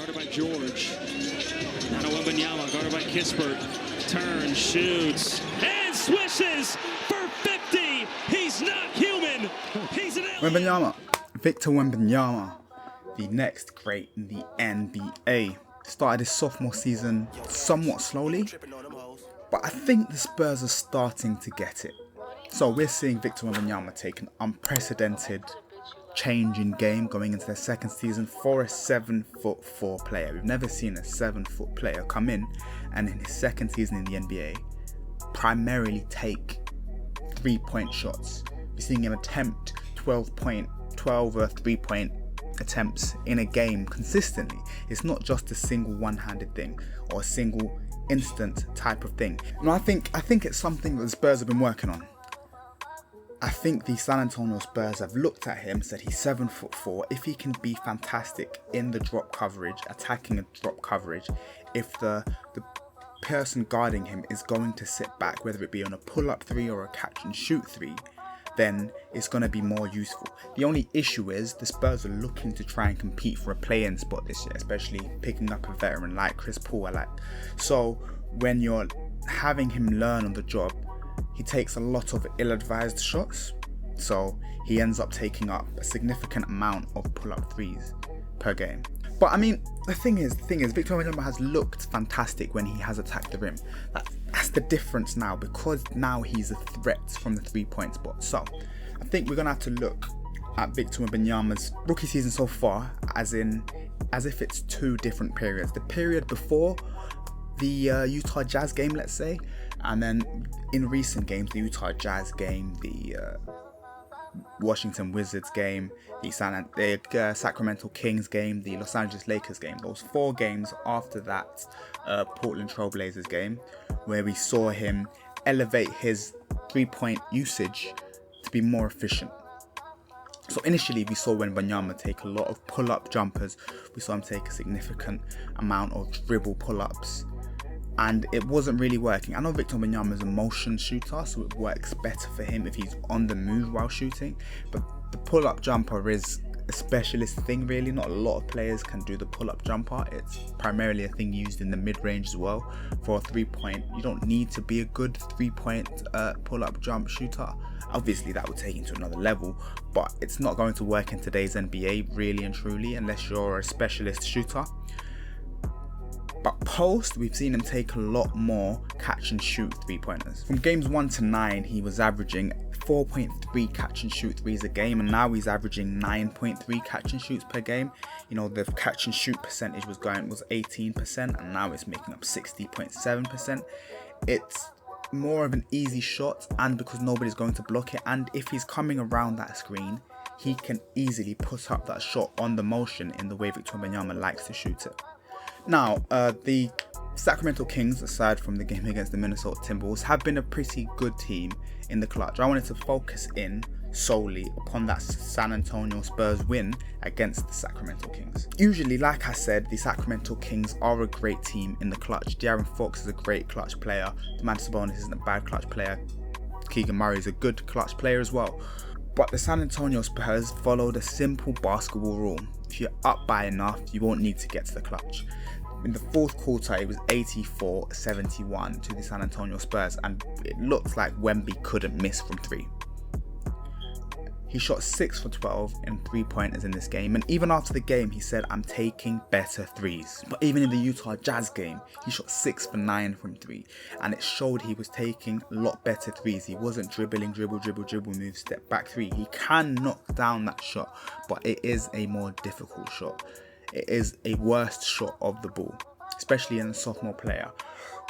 guarded by George. Now to Wembanyama, guarded by Kispert. Turns, shoots, and swishes for 50. He's not human. He's an Wembanyama, Victor Wembanyama, the next great in the NBA. Started his sophomore season somewhat slowly, but I think the Spurs are starting to get it. So we're seeing Victor Wembanyama take an unprecedented change in game going into their second season for a 7'4" player. We've never seen a 7-foot player come in and in his second season in the NBA primarily take 3-point shots. We're seeing him attempt 12 3-point attempts in a game consistently. It's not just a single one-handed thing or a single instant type of thing. And I think it's something that the Spurs have been working on. I think the San Antonio Spurs have looked at him, said he's 7'4". If he can be fantastic in the drop coverage, attacking a drop coverage, if the person guarding him is going to sit back, whether it be on a pull-up three or a catch and shoot three, then it's going to be more useful. The only issue is the Spurs are looking to try and compete for a play-in spot this year, especially picking up a veteran like Chris Paul. So when you're having him learn on the job, he takes a lot of ill-advised shots, so he ends up taking up a significant amount of pull-up threes per game. But I mean, the thing is, Victor Wembanyama has looked fantastic when he has attacked the rim. That's the difference now, because now he's a threat from the 3-point spot. So I think we're gonna have to look at Victor Wembanyama's rookie season so far as if it's two different periods. The period before the Utah Jazz game, let's say, and then in recent games, the Utah Jazz game, the Washington Wizards game, the Sacramento Kings game, the Los Angeles Lakers game. Those 4 games after that Portland Trailblazers game, where we saw him elevate his 3-point usage to be more efficient. So initially we saw Wembanyama take a lot of pull-up jumpers. We saw him take a significant amount of dribble pull-ups, and it wasn't really working. I know Victor Wembanyama is a motion shooter, so it works better for him if he's on the move while shooting, but the pull-up jumper is a specialist thing really. Not a lot of players can do the pull-up jumper. It's primarily a thing used in the mid-range as well. For a 3-point, you don't need to be a good 3-point pull-up jump shooter. Obviously that would take it to another level, but it's not going to work in today's NBA really and truly unless you're a specialist shooter. But post, we've seen him take a lot more catch and shoot 3-pointers. From games 1 to 9, he was averaging 4.3 catch and shoot threes a game, and now he's averaging 9.3 catch and shoots per game. You know, the catch and shoot percentage was 18%, and now it's making up 60.7%. It's more of an easy shot, and because nobody's going to block it, and if he's coming around that screen, he can easily put up that shot on the motion in the way Victor Wembanyama likes to shoot it. Now, the Sacramento Kings, aside from the game against the Minnesota Timberwolves, have been a pretty good team in the clutch. I wanted to focus in solely upon that San Antonio Spurs win against the Sacramento Kings. Usually, like I said, the Sacramento Kings are a great team in the clutch. De'Aaron Fox is a great clutch player. Domantas Sabonis isn't a bad clutch player. Keegan Murray is a good clutch player as well. But the San Antonio Spurs followed a simple basketball rule. If you're up by enough, you won't need to get to the clutch. In the fourth quarter, it was 84-71 to the San Antonio Spurs, and it looked like Wemby couldn't miss from 3. He shot 6 for 12 in 3-pointers in this game, and even after the game, he said, "I'm taking better threes." But even in the Utah Jazz game, he shot 6 for 9 from 3, and it showed he was taking a lot better threes. He wasn't dribbling, dribble, move, step back 3. He can knock down that shot, but it is a more difficult shot. It is a worst shot of the ball, especially in a sophomore player.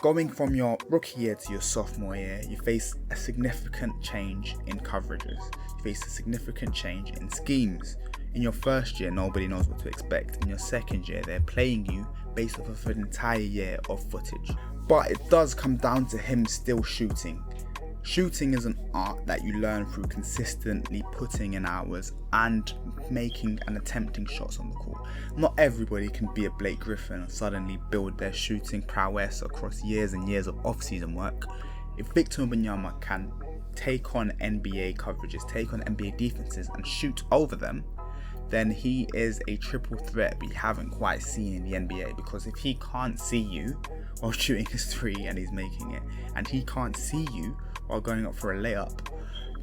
Going from your rookie year to your sophomore year, you face a significant change in coverages. You face a significant change in schemes. In your first year, nobody knows what to expect. In your second year, they're playing you based off of an entire year of footage. But it does come down to him still shooting. Shooting is an art that you learn through consistently putting in hours and making and attempting shots on the court. Not everybody can be a Blake Griffin and suddenly build their shooting prowess across years and years of off-season work. If Victor Wembanyama can take on NBA coverages, take on NBA defenses and shoot over them, then he is a triple threat we haven't quite seen in the NBA. Because if he can't see you while shooting his three and he's making it, and he can't see you while going up for a layup,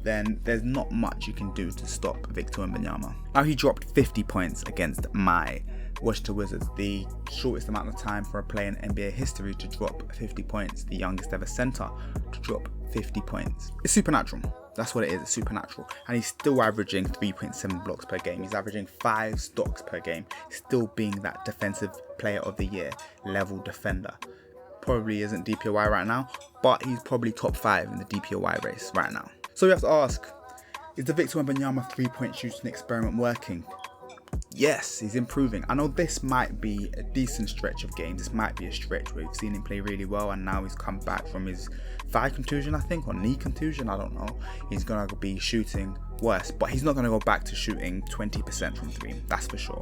then there's not much you can do to stop Victor Wembanyama. Now, he dropped 50 points against my Washington Wizards, the shortest amount of time for a player in NBA history to drop 50 points, the youngest ever center to drop 50 points. It's supernatural. That's what it is, it's supernatural. And he's still averaging 3.7 blocks per game. He's averaging 5 stocks per game, still being that defensive player of the year level defender. Probably isn't DPOY right now, but he's probably top 5 in the DPOY race right now. So we have to ask, is the Victor Wembanyama 3-point shooting experiment working? Yes, he's improving. I know this might be a decent stretch of games. This might be a stretch where we've seen him play really well, and now he's come back from his thigh contusion, I think, or knee contusion, I don't know. He's going to be shooting worse, but he's not going to go back to shooting 20% from 3, that's for sure.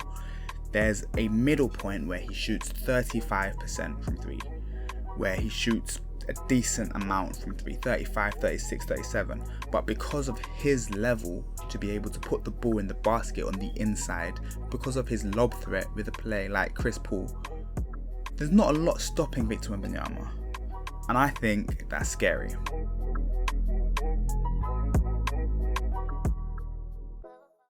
There's a middle point where he shoots 35% from 3, where he shoots a decent amount from 3, 35, 36, 37, but because of his level to be able to put the ball in the basket on the inside, because of his lob threat with a player like Chris Paul, there's not a lot stopping Victor Wembanyama, and I think that's scary.